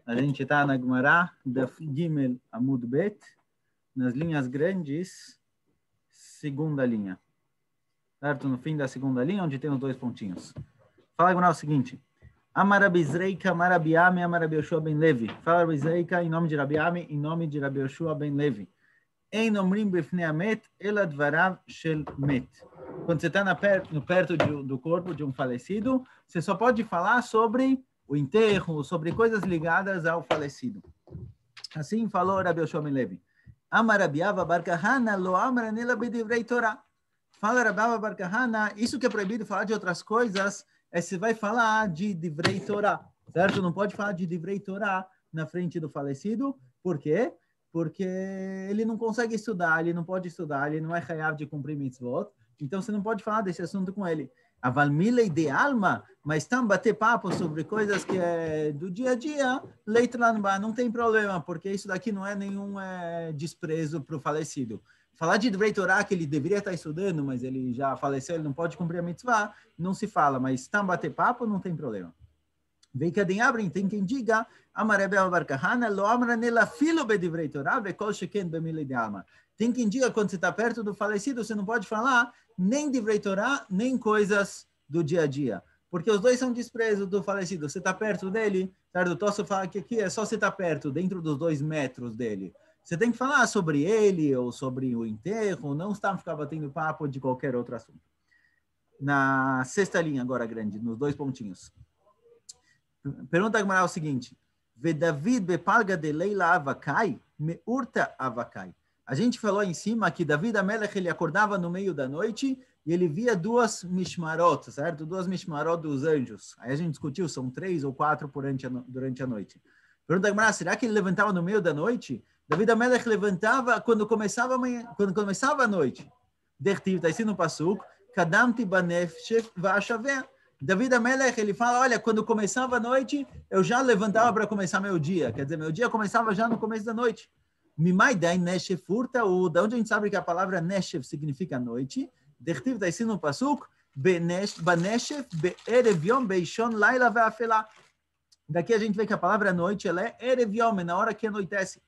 A gente está na Gemara, Daf Gimel Amud Bet, nas linhas grandes, segunda linha. Certo? No fim da segunda linha, onde tem os dois pontinhos. Fala, Gemara, o seguinte. Amarabizreika, Amarabiame, Amarabi Yoshua ben Levi. Fala, Rabizreika, em nome de Rabiame, em nome de Rabi Yoshua ben Levi. Ein omrim befnei amet, ela dvarav shel met. Quando você está perto do corpo de um falecido, você só pode falar sobre o enterro, sobre coisas ligadas ao falecido. Assim falou Rabi Yoshua ben Levi. Amarabiava bar Kahana lo amra nela bedivrei Torah. Fala Rabiava bar Kahana, isso que é proibido falar de outras coisas, você vai falar de divrei Torah, certo? Não pode falar de divrei Torah na frente do falecido. Por quê? Porque ele não consegue estudar, ele não pode estudar, ele não é chayav de cumprir mitzvot, então você não pode falar desse assunto com ele. Aval milei de alma, mas tam bater papo sobre coisas que é do dia a dia, leitranba, não tem problema, porque isso daqui não é nenhum desprezo para o falecido. Falar de Divrei Torah, que ele deveria estar estudando, mas ele já faleceu, ele não pode cumprir a mitzvah, não se fala, mas tam bater papo, não tem problema. Vem que abrem, tem quem diga, Amarabel bar Kahana, lo amra nela filo bedivrei Torah, vekol sheken bemilei de alma. Tem quem diga, quando você está perto do falecido, você não pode falar nem divrei Torah, nem coisas do dia a dia. Porque os dois são desprezo do falecido. Você está perto dele, certo? O Tosso fala que aqui é só você estar perto, dentro dos 2 metros dele. Você tem que falar sobre ele ou sobre o enterro, não está ficar batendo papo de qualquer outro assunto. Na sexta linha, agora grande, nos 2 pontinhos. Pergunta a Gemara o seguinte: Vedavid bepalga de Leila avakai, meurta avakai. A gente falou em cima que David Amelech, ele acordava no meio da noite e ele via 2 mishmarot, certo? 2 mishmarot dos anjos. Aí a gente discutiu, são 3 ou 4 durante a noite. Pergunta a Gemara, será que ele levantava no meio da noite? David Amelech levantava quando começava a noite. Dertiv, está escrito no Pasuk, Kadamti banefshef va'ashaveh. David Amelech, ele fala, olha, quando começava a noite, eu já levantava para começar meu dia. Quer dizer, meu dia começava já no começo da noite. Mimai dai neshef furta, da onde a gente sabe que a palavra neshef significa noite. Dertiv está escrito no Pasuk, baneshef be'erev yom beishon laila ve'afelá. Daqui a gente vê que a palavra noite, ela é erev yom, na hora que anoitece.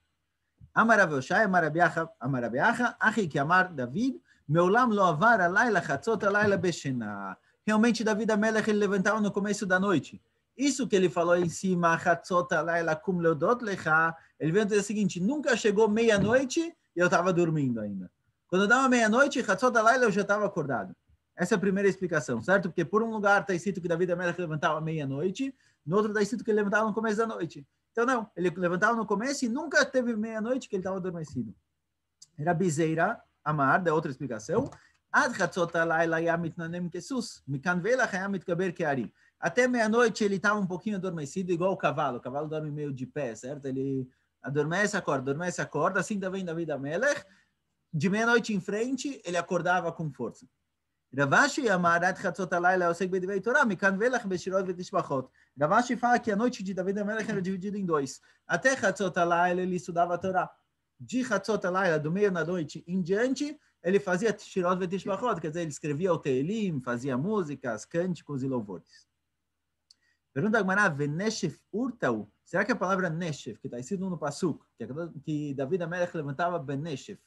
Amarav Yoshai, Amarabiacha, Achi que amar David, Meulam lo avar alayla chatzot alayla beshena. Realmente, David Amelech, ele levantava no começo da noite. Isso que ele falou em cima, chatzot alayla kum leodot lecha, ele veio dizer o seguinte, nunca chegou meia-noite e eu estava dormindo ainda. Quando dava meia-noite, chatzot alayla, eu já estava acordado. Essa é a primeira explicação, certo? Porque por um lugar está escrito que David Amelech levantava meia-noite, no outro está escrito que ele levantava no começo da noite. Então, não, ele levantava no começo e nunca teve meia-noite que ele estava adormecido. Era bizeira, amar, da outra explicação. Até meia-noite ele estava um pouquinho adormecido, igual o cavalo. O cavalo dorme meio de pé, certo? Ele adormece, acorda. Assim também David Amelech. De meia-noite em frente, ele acordava com força. Ravashi amarat chatzot alayla osek bedivrei Torah, mikan velach beshirot vetishbachot. Ravashi fala que a noite de David Amelech era dividida em 2. Até chatzot alayla ele estudava a Torá. De chatzot alayla, do meio da noite em diante, ele fazia shirot vetishbachot, quer dizer, ele escrevia o Teelim, fazia músicas, cânticos e louvores. Pergunta a Gemara, veneshef urtau. Será que a palavra neshef, que está escrito no Pasuk, que David Amelech levantava beneshef,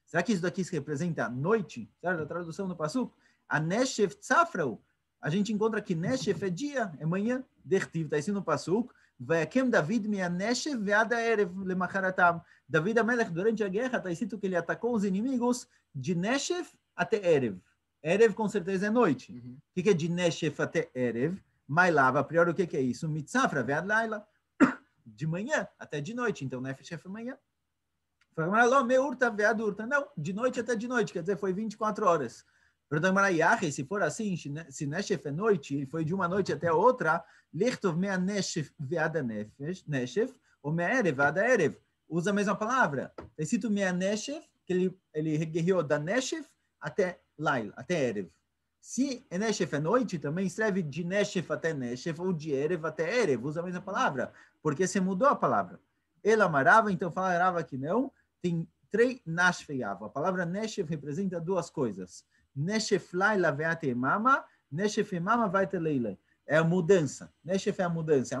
será que isso daqui se representa a noite? Certo? A tradução no Pasuk, a neshef tzafrau. A gente encontra que neshef é dia, é manhã. Dertiv, está escrito no Pasuk, vayakem David mea neshef ve'ada erev lemacharatam. David Amelech, durante a guerra, está escrito que ele atacou os inimigos de neshef até erev. Erev, com certeza, é noite. O que é de neshef até erev? Mailava, a priori, o que é isso? Mitzafra ve'ad laila. De manhã até de noite. Então, neshef é manhã. Não, de noite até de noite, quer dizer, foi 24 horas. Se for assim, se Neshef é noite, e foi de uma noite até a outra, Lichtov mea Neshef veada Neshef, ou mea Erev veada Erev. Usa a mesma palavra. Tem escrito mea Neshef, que ele guerreou da Neshef até Lail, até Erev. Se Neshef é noite, também escreve de Neshef até Neshef, ou de Erev até Erev. Usa a mesma palavra, porque você mudou a palavra. Ele amarava, então falarava que não. Tem 3 nashfeiava. A palavra neshef representa 2 coisas. Neshef laila ve'ate mama, neshef mama vai ter leila. É a mudança. Neshef é a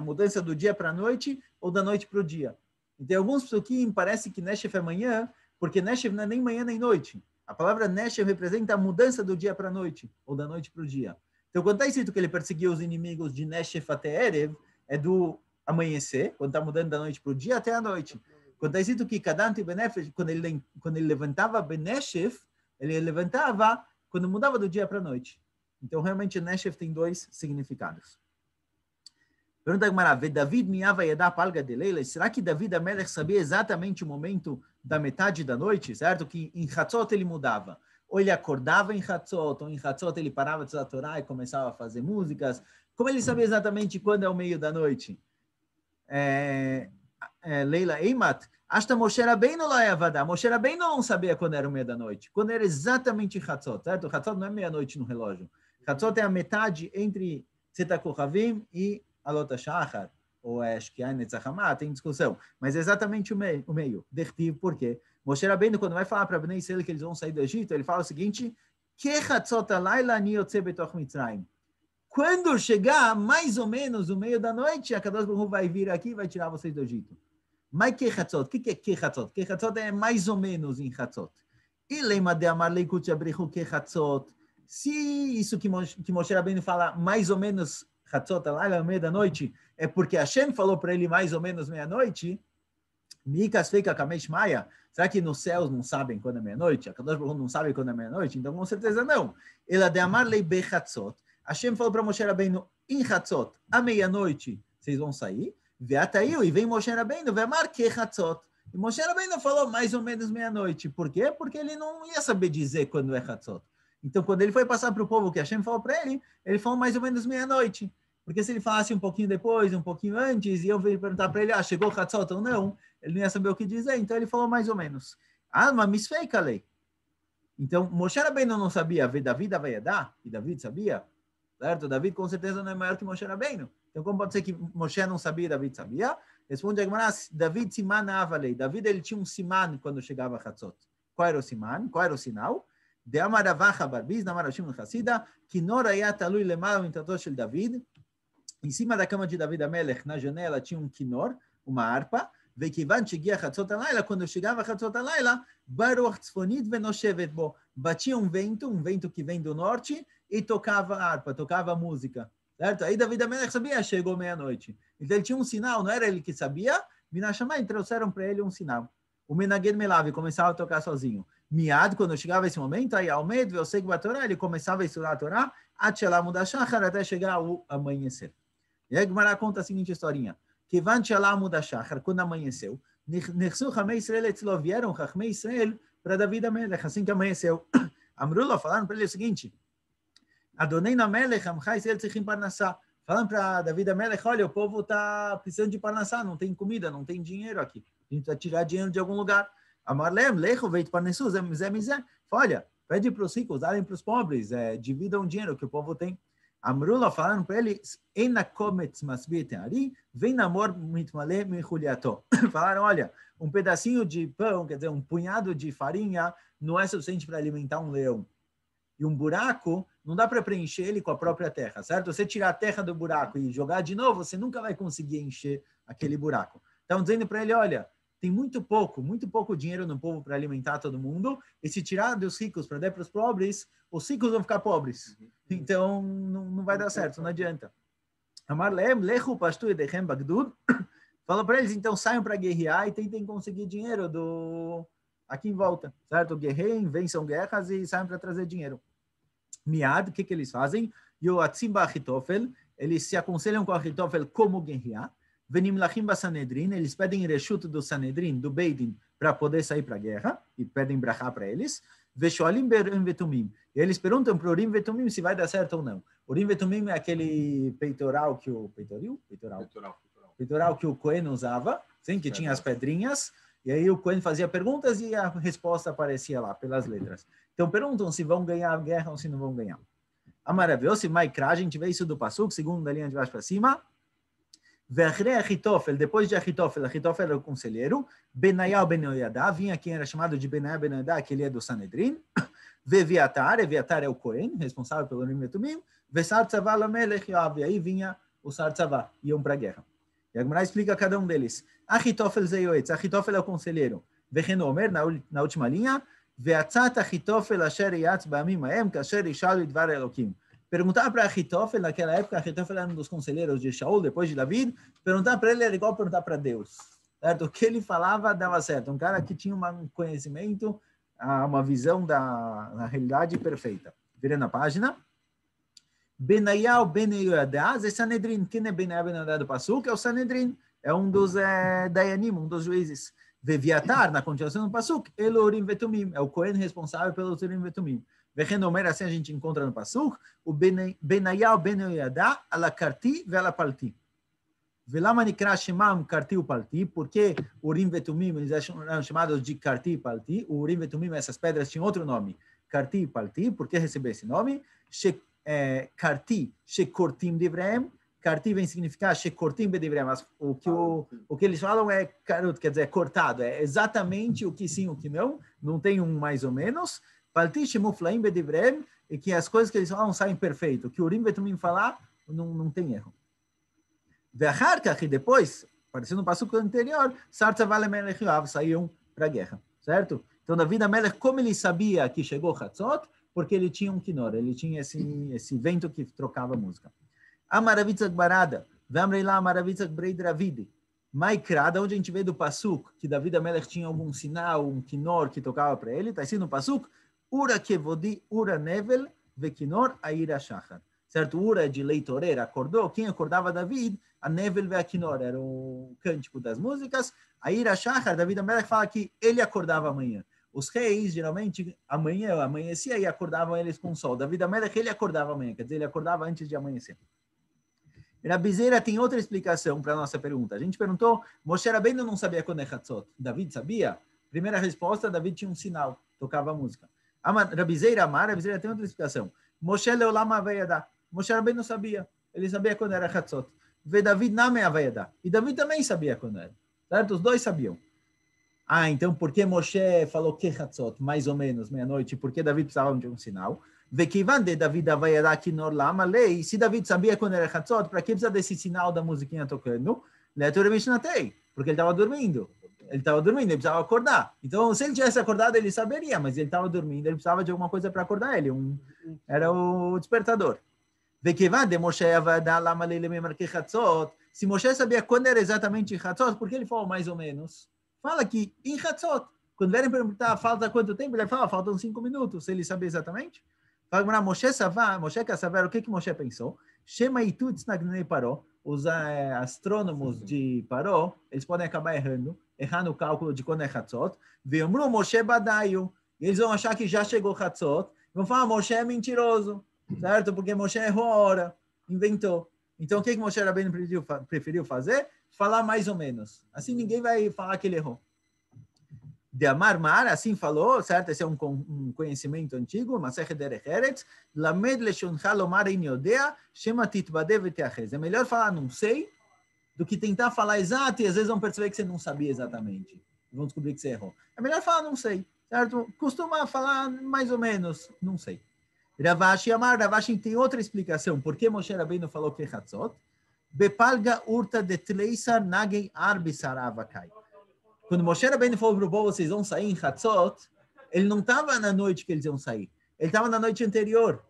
mudança do dia para a noite, ou da noite para o dia. Então, alguns psukim parece que Neshef é manhã, porque Neshef não é nem manhã nem noite. A palavra Neshef representa a mudança do dia para a noite, ou da noite para o dia. Então, quando está escrito que ele perseguiu os inimigos de Neshef até Erev, é do amanhecer, quando está mudando da noite para o dia, até a noite. Quando está escrito que Kadant e Benefesh, quando ele levantava Beneshef, ele levantava quando mudava do dia para a noite. Então, realmente, Neshef tem dois significados. Pergunta a Gemara, David miava yedá palga de leila? Será que David Amelech sabia exatamente o momento da metade da noite, certo? Que em Hatzot ele mudava. Ou ele acordava em Hatzot, ou em Hatzot ele parava de estudar a Torá e começava a fazer músicas. Como ele sabia exatamente quando é o meio da noite? Leila Eimat, Ashta Moshe Rabbeinu lo yavada. Moshe Rabbeinu não sabia quando era o meio da noite. Quando era exatamente Hatzot, certo? Hatzot não é meia-noite no relógio. Hatzot é a metade entre Tzeta Kochavim e Alot HaShachar, ou Shkiai Netzachama, tem discussão. Mas é exatamente o meio. Dertiv, por quê? Moshe Rabbeinu, quando vai falar para Bnei Israel que eles vão sair do Egito, ele fala o seguinte, Que Hatzot alayla ani yotze betoch Mitzrayim. Quando chegar mais ou menos o meio da noite, a Kadosh Baruch Hu vai vir aqui e vai tirar vocês do Egito. Mas que Hatzot? O que é que Hatzot? Que Hatzot é mais ou menos em Hatzot. E lema de amar leikut yabrichu que Hatzot. Se isso que Moshe Rabbeinu fala mais ou menos Hatzot alayla, meia da noite, é porque Hashem falou para ele mais ou menos meia-noite, Mikas feika kamesh maya. Será que nos céus não sabem quando é meia-noite? A Kadosh Baruch Hu não sabe quando é meia-noite? Então, com certeza não. Ela de amar lei bechatzot. Hashem falou para Moshe Rabbeinu, em Hatzot, à meia-noite, vocês vão sair. Veataiu, e vem Moshe Rabbeinu, veamar que Hatzot. E Moshe Rabbeinu falou mais ou menos meia-noite. Por quê? Porque ele não ia saber dizer quando é Hatzot. Então, quando ele foi passar para o povo que Hashem falou para ele falou mais ou menos meia-noite. Porque se ele falasse um pouquinho depois, um pouquinho antes, e eu veio perguntar para ele, chegou Hatzot ou não, ele não ia saber o que dizer, então ele falou mais ou menos. Mas misfeika lei. Então, Moshe Rabbeinu não sabia, David Avayadá, e David sabia, certo? David com certeza não é maior que Moshe Rabbeinu. Então, como pode ser que Moshe não sabia e David sabia? Responde a Gemara, David siman avalei. David, ele tinha um siman quando chegava a Hatzot. Qual era o siman? Qual era o sinal? De Amaravacha Barbiz, na Marashim no Hassida, que Noraya talui lemar o intrator de David. Em cima da cama de David Amelech, na janela, tinha um kinor, uma harpa. Vekivan chegia Hatzot alayla, quando chegava Hatzot alayla, Baruch tzfonit venoshevet bo. Batia um vento que vem do norte, e tocava a harpa, tocava a música. Certo? Aí David Amelech sabia, chegou meia-noite. Então ele tinha um sinal, não era ele que sabia, Minashamai trouxeram para ele um sinal. O Menaged Melav começava a tocar sozinho. Miad, quando chegava esse momento, aí Almed, Veosek Batorá, ele começava a estudar a Torá, até chegar o amanhecer. E aí Gemara conta a seguinte historinha. Quando amanheceu, vieram Chachmei Israel para David Amelech, assim que amanheceu. Amrullah falaram para ele o seguinte, Adonai Amelech, Amchai Israel Tzrichim Parnassá. Falando para David Amelech, olha, o povo está precisando de Parnassá, não tem comida, não tem dinheiro aqui. A gente vai tirar dinheiro de algum lugar. Amarlem, Lecho, Veit Parnassu, Zé. Olha, pede para os ricos, darem para os pobres, dividam o dinheiro que o povo tem. Amrullah falaram para ele, vem namor mitmale michuliato. Falaram, olha, um pedacinho de pão, quer dizer, um punhado de farinha, não é suficiente para alimentar um leão. E um buraco, não dá para preencher ele com a própria terra, certo? Você tirar a terra do buraco e jogar de novo, você nunca vai conseguir encher aquele buraco. Estão dizendo para ele, olha, tem muito pouco dinheiro no povo para alimentar todo mundo, e se tirar dos ricos para dar para os pobres, os ricos vão ficar pobres. Então, não vai dar certo, não adianta. Amarlem, lechu pastu edechem bagdud. Fala para eles, então, saiam para guerrear e tentem conseguir dinheiro aqui em volta, certo? Guerreiem, vençam guerras e saiam para trazer dinheiro. Miad, o que eles fazem? Yoatzim ba'achitofel, eles se aconselham com a Achitofel como guerrear. Venimlachim ba-Sanedrin, eles pedem reshut do Sanedrin, do Beidin, para poder sair para a guerra, e pedem brachá para eles. Veshoalim be'urim vetumim, e eles perguntam para o urim vetumim se vai dar certo ou não. Urim vetumim é aquele peitoral que o... Peitoral que o Cohen usava, sim, que tinha as pedrinhas, e aí o Cohen fazia perguntas e a resposta aparecia lá, pelas letras. Então perguntam se vão ganhar a guerra ou se não vão ganhar. A maravilhosa, Maikra, a gente vê isso do Pasuk, segundo da linha de baixo para cima. Depois de Achitofel era o conselheiro, Benaiah ben Yoiadá, vinha quem era chamado de Benaiah ben Yoiadá, que ele é do Sanedrin, Veviatar é o Cohen, responsável pelo Urim Vetumim, Vesar Tzavá Lamelech Yoav, e aí vinha o Sar Tzavá, iam para a guerra. E a Gemara explica cada um deles. Achitofel zeyoetz, Achitofel é o conselheiro. Vecheno Omer, na última linha, ve'atzat Achitofel asher yatz ba'amim ha'em, kasher yishalu idvar Elokim. Perguntar para Achitofel, naquela época, Achitofel era um dos conselheiros de Shaul, depois de David, perguntar para ele era igual perguntar para Deus. Certo? O que ele falava dava certo. Um cara que tinha um conhecimento, uma visão da realidade perfeita. Virando a página. Benaiah ben Yehoiada, é Sanedrin. Quem é Benaiah ben Yehoiada do Pasuk? É o Sanedrin. É um dos Dayanim, um dos juízes. Veviatar, na continuação do Pasuk, Elorim Vetumim. É o Cohen responsável pelos Urim Vetumim. Vechenomer, assim a gente encontra no Pasuk, o Benaiah ben Yehoiada, ala karti ve ala palti. Velama nikra shemam karti u palti, porque Urim Vetumim, eles eram chamados de karti e palti. O Urim Vetumim, essas pedras tinham outro nome, karti e palti. Por que receber esse nome? Karti, shekortim divreim. Karti vem significar shekortim bedivreim, mas o que eles falam é karut, quer dizer, cortado. É exatamente o que sim, o que não tem um mais ou menos. Palti shemuflaim bedivreim, e que as coisas que eles falam saem perfeito. O que o Urim Vetumim falar, não tem erro. E depois, aparecendo no passo anterior, Sartza Vale Melech Yoav saíam para a guerra, certo? Então, David Amelech, como ele sabia que chegou Hatzot? Porque ele tinha um kinor, ele tinha esse vento que trocava música. Amaravitzak Barada, Vamreila Amaravitzak Breid Ravidi, Maikrada, onde a gente vê do Pasuk, que David Amelech tinha algum sinal, um kinor que tocava para ele, está escrito no Pasuk, Ura Kevodi, Ura Nevel, Vekinor, Aira Shachar. Certo? Ura de leitoreira acordou. Quem acordava David? A Nevel Vekinor, era o cântico das músicas. Aira Shachar, David Amelech fala que ele acordava amanhã. Os reis, geralmente, amanhecia e acordavam eles com o sol. David Amelech, ele acordava amanhã, quer dizer, ele acordava antes de amanhecer. Rabizeira tem outra explicação para a nossa pergunta. A gente perguntou, Moshe Rabbeinu não sabia quando é Hatzot. David sabia? Primeira resposta, David tinha um sinal, tocava a música. Rabizeira tem outra explicação. Moshe Leolam Havayada. Moshe Rabbeinu sabia. Ele sabia quando era Hatzot. Ve David Name Havayada. E David também sabia quando era. Certo? Os dois sabiam. Então por que Moshe falou que Hatzot? Mais ou menos, meia-noite. Por que David precisava de um sinal? Vekivan de David Havayada Kinor Lama Lei. Se David sabia quando era Hatzot, para que precisa desse sinal da musiquinha tocando? Leatura Mishnatei. Porque ele estava dormindo. Ele precisava acordar. Então, se ele tivesse acordado, ele saberia, mas ele estava dormindo, ele precisava de alguma coisa para acordar ele. Era o despertador. Se Moshe sabia quando era exatamente Hatzot, por que ele falou mais ou menos? Fala que em Hatzot, quando vierem perguntar falta quanto tempo, ele fala, faltam 5 minutos, se ele sabia exatamente. Fala, Moshe quer saber o que Moshe pensou. Shema Itut Snagnei Paró, os astrônomos de Paró, eles podem acabar errando o cálculo de quando é Hatzot. Ve'omru Moshe Badayu, eles vão achar que já chegou Hatzot, vão falar, Moshe é mentiroso, certo? Porque Moshe errou a hora, inventou. Então, o que Moshe Rabbeinu preferiu fazer? Falar mais ou menos. Assim, ninguém vai falar que ele errou. De Amar Mar, assim falou, certo? Esse é um conhecimento antigo, Masechet Derech Eretz, Lamed Leshoncha Lomar Ein Yodea, Shema Titbadeh V'Teachez. É melhor falar não sei, do que tentar falar exato e às vezes vão perceber que você não sabia exatamente. Vão descobrir que você errou. É melhor falar não sei, certo? Costuma falar mais ou menos, não sei. Ravashi Amar, Ravashi tem outra explicação. Por que Moshe Rabbeinu falou que é Hatzot? Bepalga urta de tleisa nagei arbi saravakai. Quando Moshe Rabbeinu falou para o povo, vocês vão sair em Hatzot, ele não estava na noite que eles iam sair. Ele estava na noite anterior.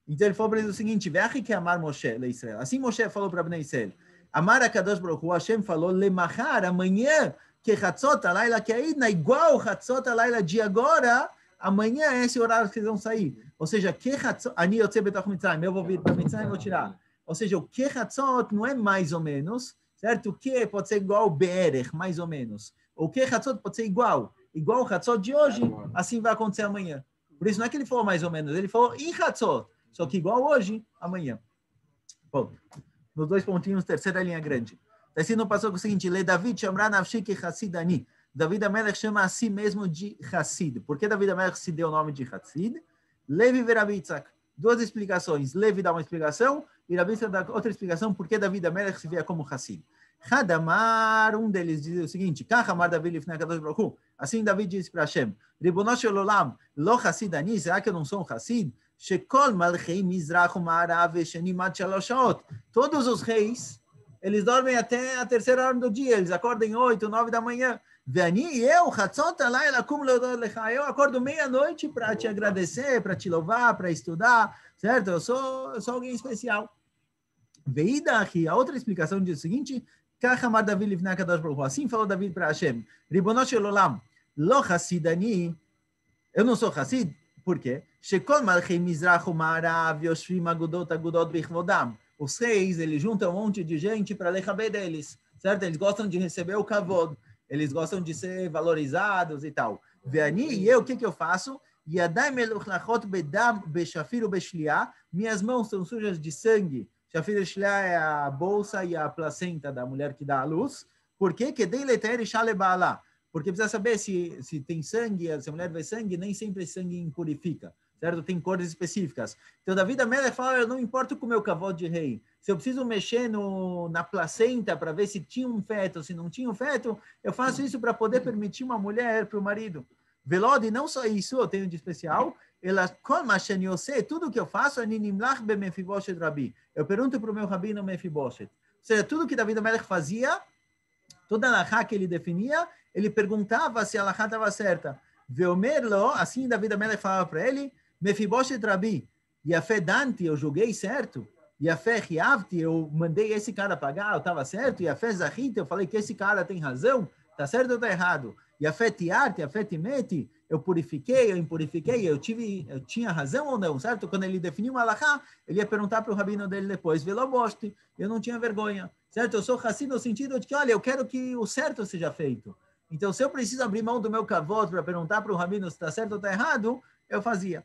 Então ele falou para eles o seguinte, Ve'achi que amar Moshe le Israel. Assim Moshe falou para Bnei Israel. Amar a Kadosh Baruch Hu, Hashem falou, lemachar, amanhã, que Hatzot alayla que ainda igual Hatzot alayla de agora, amanhã é esse horário que eles vão sair. Ou seja, que Hatzot, ani yotzei betach Mitzrayim, eu vou vir para Mitzrayim e vou tirar. Ou seja, o que Hatzot não é mais ou menos, certo? O que pode ser igual Be'erech, mais ou menos. O que Hatzot pode ser igual Hatzot de hoje, assim vai acontecer amanhã. Por isso não é que ele falou mais ou menos, ele falou em Hatzot, só que igual hoje, amanhã. Bom, nos 2 pontinhos, terceira linha grande. Está escrito no passo o seguinte, Le David chamra nafshi que Hassidani. David Amelech chama a si mesmo de Hassid. Por que David Amelech se deu o nome de Hassid? Levi e Rabi Yitzhak. 2 explicações. Levi dá uma explicação e Rabi Yitzhak dá outra explicação por que David Amelech se via como Hassid. Hadamar, um deles diz o seguinte, Kachamar David Lifnei Kadosh Baruch Hu. Assim David disse para Hashem, Ribonosh Olam, lo Hassidani, será que eu não sou um Hassid? Shekol Malchei Mizrach U'Ma'arav Shenim Ad Shalosh Shaot. Todos os reis eles dormem até a terceira hora do dia, eles acordam 8, 9 da manhã. E eu acordo meia-noite para te agradecer, para te louvar, para estudar, certo? Eu sou alguém especial. Veida aqui, a outra explicação diz o seguinte, assim falou Davi para Hashem, Ribono shel olam, lo Hasidani, eu não sou Hasid, por quê? Shekol malchei mizrach u'ma'arav yoshvim agudot bichvodam. Os reis, eles juntam um monte de gente para lechabed deles, certo? Eles gostam de receber o kavod, eles gostam de ser valorizados e tal. E eu, o que eu faço? Yadai meluchlachot bedam beshafir ubeshliah, minhas mãos são sujas de sangue. Shafir ubeshliah é a bolsa e a placenta da mulher que dá a luz. Por quê? Kedei leter shale ba'ala. Porque precisa saber se tem sangue, se a mulher vê sangue, nem sempre sangue impurifica, certo? Tem cores específicas. Então, Davi Amelech fala, eu não importo com o meu cavalo de rei. Se eu preciso mexer na placenta para ver se tinha um feto, se não tinha um feto, eu faço isso para poder permitir uma mulher para o marido. Velode, não só isso, eu tenho de especial, tudo que eu faço, eu pergunto para o meu rabino Mefiboshet. Ou seja, tudo que Davi Amelech fazia, toda a alahá que ele definia, ele perguntava se a alahá estava certa. Veomerlo, assim Davi Amelech falava para ele, Mefiboshet Rabi, e a fé Dante, eu julguei certo, e a fé Riavti, eu mandei esse cara pagar, eu estava certo, e a fé Zahit, eu falei que esse cara tem razão, está certo ou está errado? E a fé Tiarte, a fé Timete, eu purifiquei, eu impurifiquei, eu tinha razão ou não, certo? Quando ele definiu uma alahá, ele ia perguntar para o rabino dele depois, Veloboste, eu não tinha vergonha, certo? Eu sou Hassid no sentido de que, olha, eu quero que o certo seja feito. Então, se eu preciso abrir mão do meu kavod para perguntar para o rabino se está certo ou está errado, eu fazia.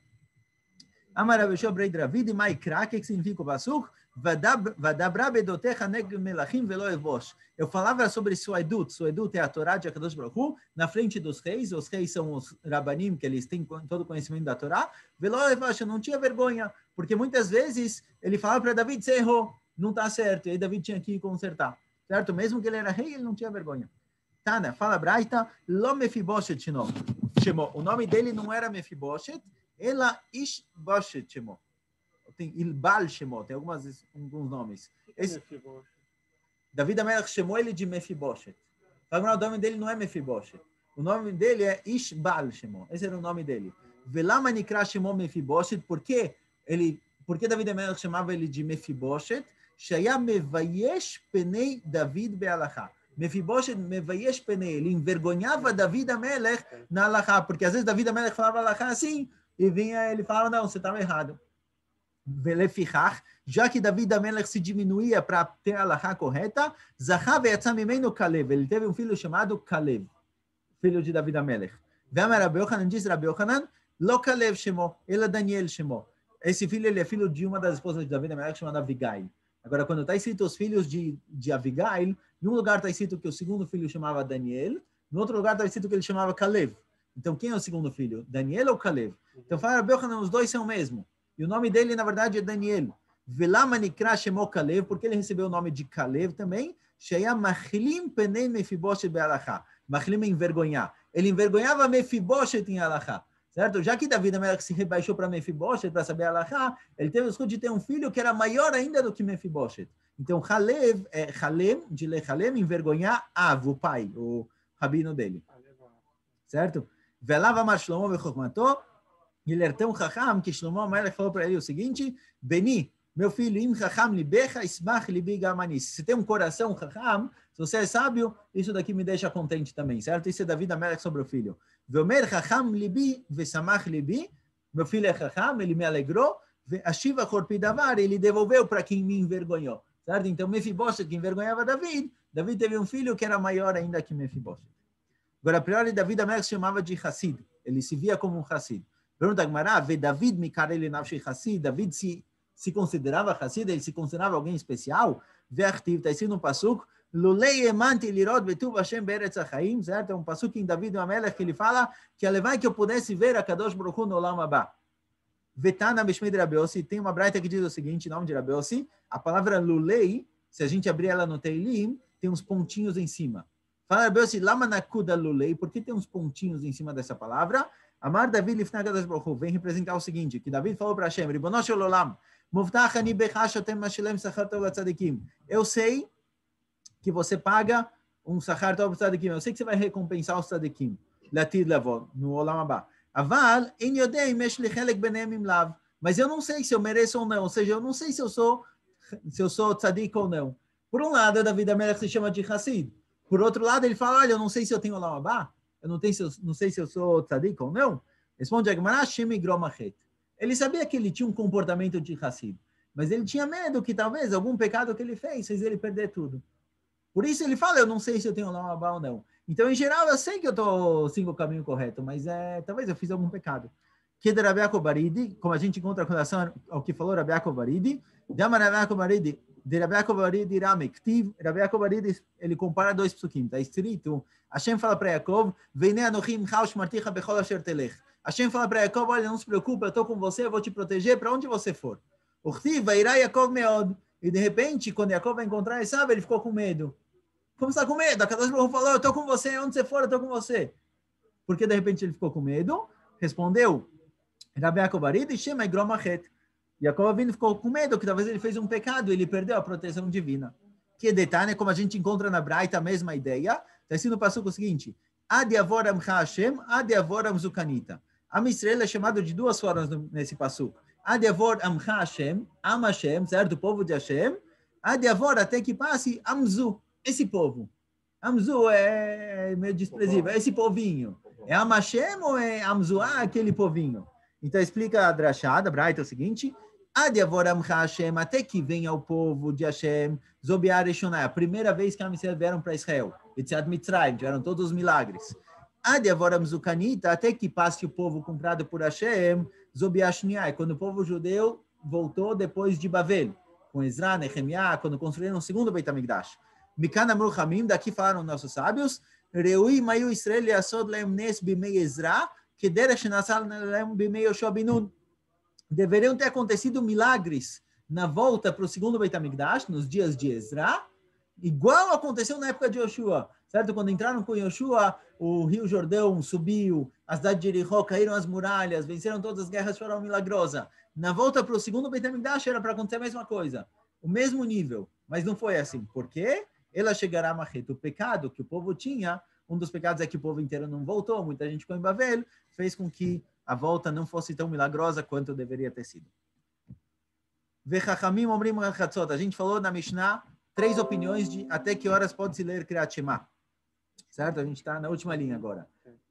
Amarabeshô Brei Dravid e Maikra, que significa o Basuk? Vadabra bedotecha neg melachim velo evosh. Eu falava sobre Suedut. Suedut é a Torá de Akadosh Baruch Hu, na frente dos reis. Os reis são os rabanim, que eles têm todo o conhecimento da Torá. Velo evosh, eu não tinha vergonha, porque muitas vezes ele falava para David, você errou, não está certo. E aí David tinha que consertar, certo? Mesmo que ele era rei, ele não tinha vergonha. Tana, fala Braita, Lo Mefiboshet chamou. O nome dele não era Mefiboshet, ela Ishboshet chamou. Tem Ilbal chamou, tem alguns nomes. Davi Amelech chamou ele de Mefiboshet. O nome dele não é Mefiboshet. O nome dele é Ishbal chamou. Esse era o nome dele. Velama Nikra chamou Mefiboshet, por que Davi Amelech chamava ele de Mefiboshet? Shaya mevayesh penei David be'alachá. Mefiboshet mevayesh penei, ele envergonhava Davi Amelech na alachá, porque às vezes Davi Amelech falava alachá assim, e ele falava, não, você estava errado. Velefichach, já que Davi Amelech se diminuía para ter a alachá correta, Zahav yatzam mimeno Kalev, ele teve um filho chamado Kalev, filho de Davi Amelech. Ve'amar Rabbi Yochanan, diz Rabbi Yochanan, lo Kalev chamou, ele Daniel chamou. Esse filho, ele é filho de uma das esposas de Davi Amelech, chamada Abigail. Agora, quando está escrito os filhos de Abigail, em um lugar está escrito que o segundo filho chamava Daniel, no outro lugar está escrito que ele chamava Kalev. Então, quem é o segundo filho? Daniel ou Kalev? Então, fala Rabbi Yochanan, os dois são o mesmo. E o nome dele, na verdade, é Daniel. Velama Nikra chamou Kalev, porque ele recebeu o nome de Kalev também. Sheya Machlim Penei Mefiboshet Be'alachá. Machlim é envergonhar. Ele envergonhava Mefiboshet em alachá. Certo? Já que Davi Amelech se rebaixou para Mefiboshet, para saber alachá, ele teve o escudo de ter um filho que era maior ainda do que Mefiboshet. Então, Kalev, Halem, de Lechalem, envergonhar Av, o pai, o rabino dele. Certo? Velava Mashlomo Vechokmato. Ele era tão chacham que Shlomo Amelech falou para ele o seguinte, Beni, meu filho, im chacham libecha, ismach libi gamani. Se tem um coração chacham, se você é sábio, isso daqui me deixa contente também, certo? Isso é Davi Amelech sobre o filho. Veomer chacham libi, vesamach libi, meu filho é chacham, ele me alegrou, veashiva chorpi davar, ele devolveu para quem me envergonhou, certo? Então, Mefiboshet, que envergonhava Davi teve um filho que era maior ainda que Mefiboshet. Agora, a priori, Davi Amelech chamava de Hassid, ele se via como um Hassid. Pergunta a Gemara, David Mikareli Nafshi Hassid, David se considerava Hassid, ele se considerava alguém especial? Ve'achtiv, está escrito no Pasuk, Lulei emanti lirod betuv Hashem beretz hachaim, certo? É um Pasuk em David Amelech que ele fala que alevai que eu pudesse ver a Kadosh Baruch Hu no Olam Haba. Vetana Bishmei de Rabbi Yossi, tem uma braita que diz o seguinte, em nome de Rabbi Yossi, a palavra Lulei, se a gente abrir ela no Teilim, tem uns pontinhos em cima. Fala Rabbi Yossi, Lama nakuda Lulei, por que tem uns pontinhos em cima dessa palavra? Amar Davi Lifnei Kadosh Baruch Hu, vem representar o seguinte, que Davi falou para Hashem, Ribono shel olam, Muftach ani becha shotem mashelem sachar tov latzadikim. Eu sei que você paga um sachar tov tzadikim. Eu sei que você vai recompensar os tzadikim. Latid lavon, no Olam Haba. Aval, en yodei mesh li chelek benem im lav. Mas eu não sei se eu mereço ou não. Ou seja, eu não sei se eu sou tzadik ou não. Por um lado, David Amelech se chama de Hassid. Por outro lado, ele fala, olha, eu não sei se eu tenho Olam Haba. Eu não sei se eu sou tzadik ou não. Responde a Gemara, Shem igromachet. Ele sabia que ele tinha um comportamento de Hassid. Mas ele tinha medo que talvez algum pecado que ele fez ele perder tudo. Por isso ele fala, eu não sei se eu tenho Olam Haba ou não. Então, em geral, eu sei que eu estou seguindo o caminho correto, mas talvez eu fiz algum pecado. Que de Rabi Yaakov Baridi, como a gente encontra com relação ao que falou Rabi Yaakov Baridi, Dama Rabi Yaakov Baridi, de Rabi Yaakov Baridi Rame, Rabi Yaakov Baridi, ele compara dois psukim. Está escrito, Hashem fala para Yaakov, Veinei anochim chaush marticha bechol asher telech. Hashem fala para Yaakov, olha, não se preocupe, eu estou com você, eu vou te proteger para onde você for. Uchtiv, vairá Yaakov meod. E de repente, quando Yaakov vai encontrar Esav, ele ficou com medo. Como você está com medo? A Kadosh Baruch Hu falou, eu estou com você, onde você for, eu estou com você. Porque de repente ele ficou com medo? Respondeu, Rabi Yaakov Baridi, Shema igromachet. Yaakov Avinu ficou com medo, que talvez ele fez um pecado, ele perdeu a proteção divina. Que detalhe, como a gente encontra na Braita, a mesma ideia. Está escrito no passuco o seguinte, Ad yavor amcha Hashem, ad yavor amzukanita. Am Israel é chamado de duas formas nesse passuco. Ad yavor amcha Hashem, am Hashem, certo? O povo de Hashem. Ad yavor, até que passe, amzu. Esse povo. Amzu é meio desprezível. É esse povinho. É Am Hashem ou é Amzuá, aquele povinho? Então explica a drashada, Braita, é o seguinte. Ad yavor amcha Hashem, até que venha o povo de Hashem, Zobiar Eshonai, a primeira vez que a Israel vieram para Israel. Etziat Mitzrayim, tiveram todos os milagres. Ad yavor amzukanita, até que passe o povo comprado por Hashem, Zobiar Shniai, quando o povo judeu voltou depois de Bavel, com Ezra, Nehemiah, quando construíram o segundo Beit HaMikdash. Mikan amru chamim, daqui falaram nossos sábios, Reui mayu Israel yasod lehem nes bimei Ezra, kederech shenasal lehem bimei Yoshua ben Nun. Deveriam ter acontecido milagres na volta para o segundo Beit HaMikdash, nos dias de Ezra, igual aconteceu na época de Yoshua, certo? Quando entraram com Yoshua, o Rio Jordão subiu, a cidade de Jericó caíram as muralhas, venceram todas as guerras, foram milagrosas. Na volta para o segundo Beit HaMikdash era para acontecer a mesma coisa, o mesmo nível, mas não foi assim. Por quê? Ela chegará a Machet. O pecado que o povo tinha, um dos pecados é que o povo inteiro não voltou, muita gente ficou em Bavel, fez com que a volta não fosse tão milagrosa quanto deveria ter sido. Vechachamim omrim chatzot. A gente falou na Mishnah 3 opiniões de até que horas pode se ler Kriyat Shema. Certo? A gente está na última linha agora.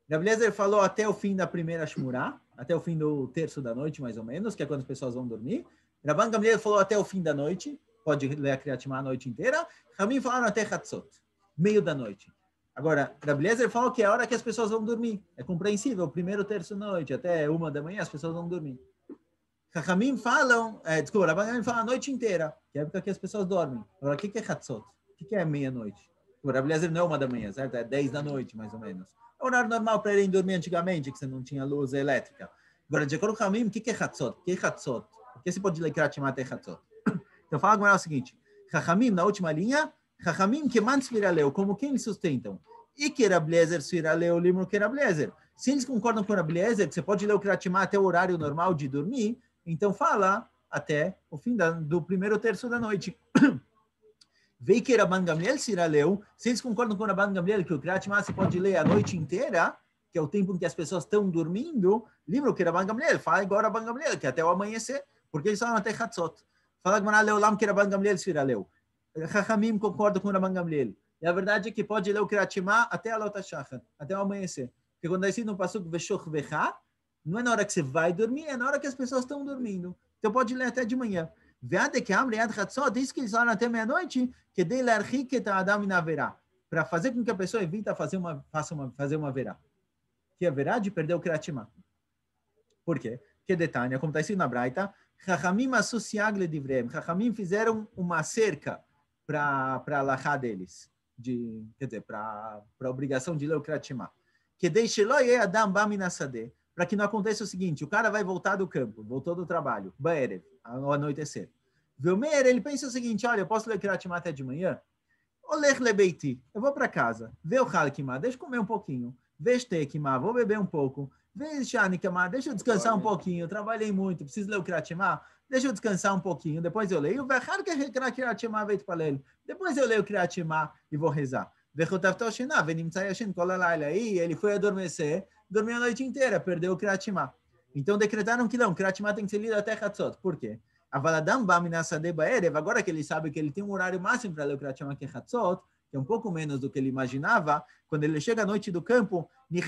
Rabi Eliezer falou até o fim da primeira Shmurá, até o fim do terço da noite, mais ou menos, que é quando as pessoas vão dormir. Rabban Gamliel falou até o fim da noite, pode ler a Kriyat Shema a noite inteira. Ramim falaram até Chatzot, meio da noite. Agora, Rabi Eliezer falou que é a hora que as pessoas vão dormir. É compreensível, primeiro terço da noite, até 1 da manhã, as pessoas vão dormir. Ramim falam, Rabban Gamliel fala a noite inteira, que é a época que as pessoas dormem. Agora, o que é Chatzot? O que é meia-noite? O Rabi Eliezer não é 1 da manhã, certo? É 10 da noite, mais ou menos. É o horário normal para irem dormir antigamente, que você não tinha luz elétrica. Agora, de acordo com o Ramim, o que é Chatzot? O que é Chatzot? Por que você pode ler Kriyat Shema até Chatzot? Então, fala agora o seguinte. Chachamim, na última linha, Chachamim que man sviraleu, como quem eles sustentam? E que Rabi Eliezer sviraleu, livro que Rabi Eliezer. Se eles concordam com Rabi Eliezer, que você pode ler o Kriyat Shema até o horário normal de dormir, então fala até o fim do primeiro terço da noite. Vei que Rabban Gamliel sviraleu, se eles concordam com Rabban Gamliel que o Kriyat Shema você pode ler a noite inteira, que é o tempo em que as pessoas estão dormindo, lembra o que Rabban Gamliel fala igual Rabban Gamliel, que até o amanhecer, porque eles falam até Chatzot. Fala que Leolam que Rabban Gamliel sviraleu. Chachamim concorda com Rabban Gamliel. E a verdade é que pode ler o Kriyat Shema até a Lota Shachar, até o amanhecer. Porque quando é escrito no passuco Veshoch Vecha, não é na hora que você vai dormir, é na hora que as pessoas estão dormindo. Então pode ler até de manhã. Veade que Amri Ad Chatzot, isso que eles falam até meia-noite, que de larchik et adam min averá, para fazer com que a pessoa evita fazer uma verá. Que é verá de perder o Kriyat Shema. Por quê? Que detalhe, como está escrito na Braita, Chachamim associag ledivreim. Chachamim fizeram uma cerca para a alahá deles, quer dizer, para a obrigação de ler o Kriyat Shema. Que deixe lo ye adam ba min hasadeh, para que não aconteça o seguinte, o cara vai voltar do campo, voltou do trabalho, ba'erev, ao anoitecer. Velmer, ele pensa o seguinte, olha, eu posso ler Kriyat Shema até de manhã? Olech lebeiti, eu vou para casa, vê o halkimah, deixa eu comer um pouquinho, vê shtekimah, vou beber um pouco, deixa eu descansar um pouquinho, eu trabalhei muito, preciso ler o Kriyat Shema, deixa eu descansar um pouquinho, depois eu leio, depois eu leio o Kriyat Shema e vou rezar. Aí ele foi adormecer, dormiu a noite inteira, perdeu o Kriyat Shema. Então decretaram que não, o Kriyat Shema tem que ser lido até Hatzot. Por quê? Agora que ele sabe que ele tem um horário máximo para ler o Kriyat Shema que é Hatzot, que é um pouco menos do que ele imaginava, quando ele chega à noite do campo, ele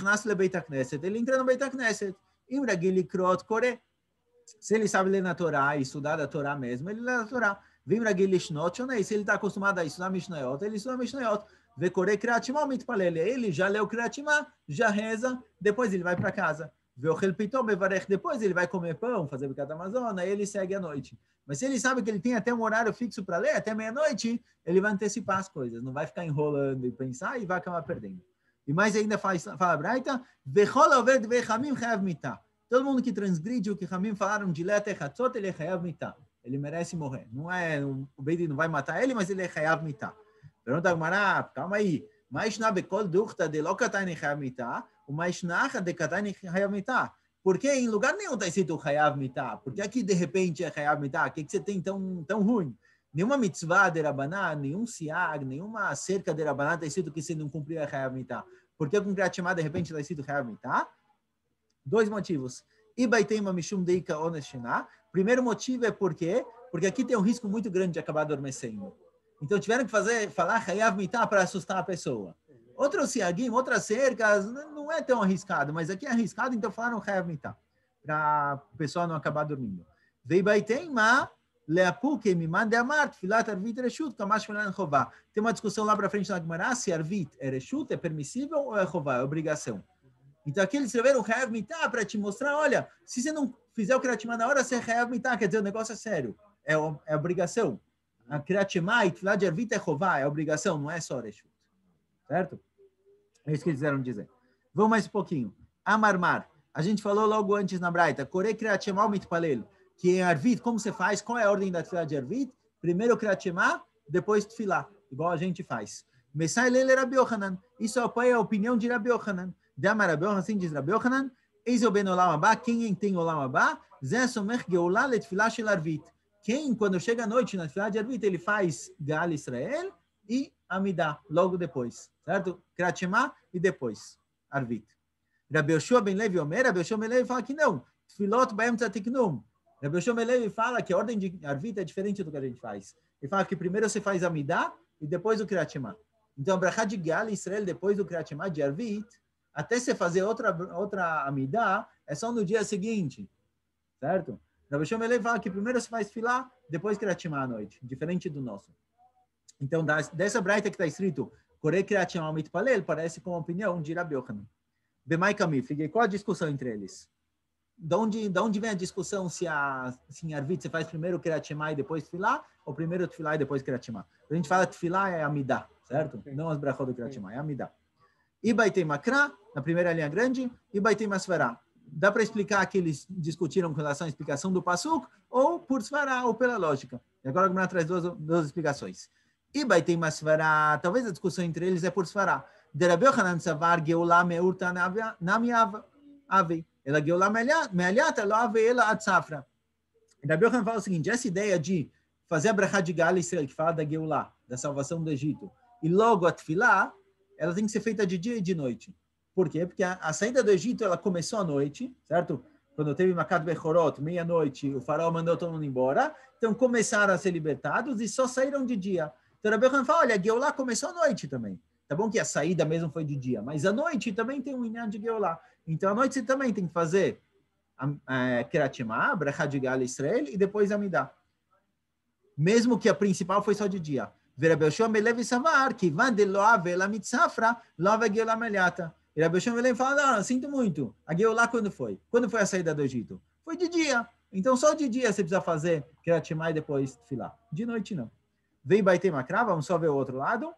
entra no Beit HaKnesset. Se ele sabe ler na Torá e estudar a Torá mesmo, ele lê a Torá. Se ele está acostumado a estudar Mishnayot, ele estuda Mishnayot. Ele já leu o Kriyat Shema, já reza, depois ele vai para casa. Depois ele vai comer pão, fazer Birkat Hamazon, aí ele segue à noite. Mas se ele sabe que ele tem até um horário fixo para ler, até meia-noite, ele vai antecipar as coisas, não vai ficar enrolando e pensar e vai acabar perdendo. E mais ainda fala a Braita, todo mundo que transgride o que Ramim falaram de ler até Hatzot, ele é Chayav Mitah. Ele merece morrer. Não é, o Beidin não vai matar ele, mas ele é Chayav Mitah. Pergunta a Gemara, calma aí. Porque em lugar nenhum está escrito Chayav Mitah. Porque aqui de repente é Chayav Mitah. O que você tem tão ruim? Nenhuma mitzvah de Rabaná, nenhum siag, nenhuma cerca de Rabaná está escrito que se não cumprir é Chayav Mitah. Por que com Kriyat Shema de repente está escrito Chayav Mitah? 2 motivos. Primeiro motivo é porque aqui tem um risco muito grande de acabar adormecendo. Então tiveram que falar Chayav Mitah para assustar a pessoa. Outros siagim, outras cercas, não é tão arriscado, mas aqui é arriscado, então falaram Chayav Mitah, para a pessoa não acabar dormindo. Tem uma discussão lá para frente na Gemara, se Arvit é Reshut, é permissível ou é Chová, é obrigação. Então aqui eles escreveram Chayav Mitah para te mostrar, olha, se você não fizer o Kriyat Shema na hora, você é Chayav Mitah, quer dizer, o negócio é sério, é obrigação. A Kriyat Shema e Tfilah de Arvit é Chová, é obrigação, não é só Reshut. Certo? É isso que eles quiseram dizer. Vamos mais um pouquinho. Amarmar. A gente falou logo antes na Braita, Korei Kriyat Shema Mitpalel, que em Arvit, como você faz? Qual é a ordem da Tfilah de Arvit? Primeiro Kriyat Shema, depois Tfilah, igual a gente faz. Mesai Lele Rabi Yochanan. Isso apoia a opinião de Rabi Yochanan. Dama Rabi Yochanan, assim diz Rabi Yochanan, Eizo ben Olam Abba, quem tem Olam Abba, Zé Somech Geulah Letfilah Shel Arvit. Quem, quando chega à noite na Tfilah de Arvit, ele faz Gal Israel e Amidah, logo depois, certo? Kriyat Shema e depois, Arvit. Rabi Yoshua ben Levi Omer, Rabi Yoshua ben Levi fala que não, Tfilot Baem Tzatiknum. Rabi Yoshua ben Levi fala que a ordem de Arvit é diferente do que a gente faz. Ele fala que primeiro você faz Amidah e depois o Kriyat Shema. Então, a Brachá de Gal Israel, depois do Kriyat Shema de Arvit, até você fazer outra Amidah, é só no dia seguinte, certo? Rabi Yoshua ben Levi fala que primeiro você faz Tfilah, depois Kriyat Shema à noite, diferente do nosso. Então, dessa braita que está escrito Korei Kriyat Shema Mitpalel, parece com a opinião de Rabi Yochanan. Bemai Kamif, qual a discussão entre eles? Da onde vem a discussão se em Arvit você faz primeiro Kriyat Shema e depois Tfilah, ou primeiro Tfilah e depois Kriyat Shema? A gente fala Tfilah é Amidah, certo? Não as brachot do Kriyat Shema, é Amidah. E Baitei Makra, na primeira linha grande, e Baitei Masvará. Dá para explicar que eles discutiram com relação à explicação do Pasuk, ou por Svará, ou pela lógica. E agora a gente traz duas explicações. E Baitei Masvará, talvez a discussão entre eles é por Svará. De Rabi Yochanan Savar, Geulah Meurta Nami Avei. Ela Geulah Me'aliata, Lo Avei Ela Ad Safra. Rabi Yochanan fala o seguinte, essa ideia de fazer a brachá de Gal Israel, que fala da Geulah, da salvação do Egito, e logo a Tfilah, ela tem que ser feita de dia e de noite. Por quê? Porque a saída do Egito, ela começou à noite, certo? Quando teve Makat Bechorot, meia-noite, o faraó mandou todo mundo embora, então começaram a ser libertados e só saíram de dia. Então, Rabi Yochanan fala, olha, a Geulah começou à noite também. Tá bom que a saída mesmo foi de dia, mas à noite também tem um inyan de Geulah. Então, à noite você também tem que fazer Kriyat Shema, Brachá de Gal Israel e depois Amidah. Mesmo que a principal foi só de dia. Rabi Yoshua ben Levi Savar, que van de Loave ela mitzafra, Loave Geulah Meliata. E Rabi Yoshua ben Levi fala, não, sinto muito. A Geulah quando foi? Quando foi a saída do Egito? Foi de dia. Então, só de dia você precisa fazer Kriyat Shema e depois Tfilah. De noite, não. Vem Baitei Makra, vamos só ver o outro lado.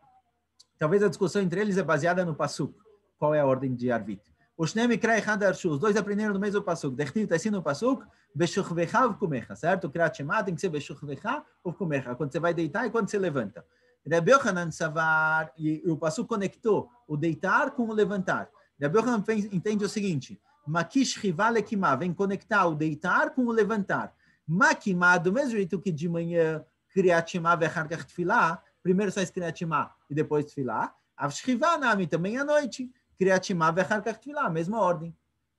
Talvez a discussão entre eles é baseada no Pasuk. Qual é a ordem de Arvit? Os dois aprenderam no mesmo Pasuk. Dechtiv está assim no Pasuk, Beshuchvecha Vkumecha, certo? Kriyat Shema tem que ser Beshuchvecha Vkumecha, quando você vai deitar e quando você levanta. Rabi Yochanan Savar, e o Pasuk conectou o deitar com o levantar. Rabi Yochanan entende o seguinte, Makish Rival Ekimá, vem conectar o deitar com o levantar. Makimá, do mesmo jeito que de manhã, Kriyat Shema vechar kach tefilá, primeiro faz Kriyat Shema e depois tefilá. Avshriva Nami, também à noite, Kriyat Shema vechar kach tefilá, mesma ordem.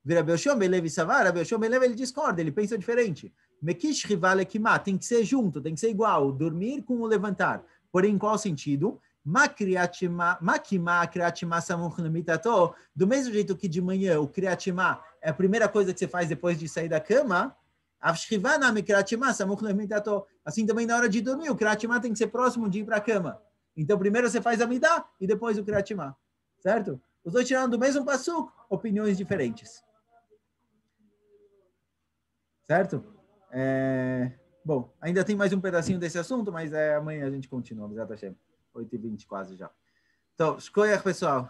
Rabi Yoshua ben Levi Savar, Rabi Yoshua ben Levi, ele discorda, ele pensa diferente. Mekish Rival Ekimá, tem que ser junto, tem que ser igual, dormir com o levantar. Porém, em qual sentido? Makimá, Kriyat Shema samuch lemitato, do mesmo jeito que de manhã o Kriyat Shema é a primeira coisa que você faz depois de sair da cama, assim também na hora de dormir, o Kriyat Shema tem que ser próximo de ir para a cama. Então, primeiro você faz a Midá e depois o Kriyat Shema, certo? Os dois tiraram do mesmo passuco, opiniões diferentes. Certo? Bom, ainda tem mais um pedacinho desse assunto, mas amanhã a gente continua. 8h20 quase já. Então, escolha, pessoal.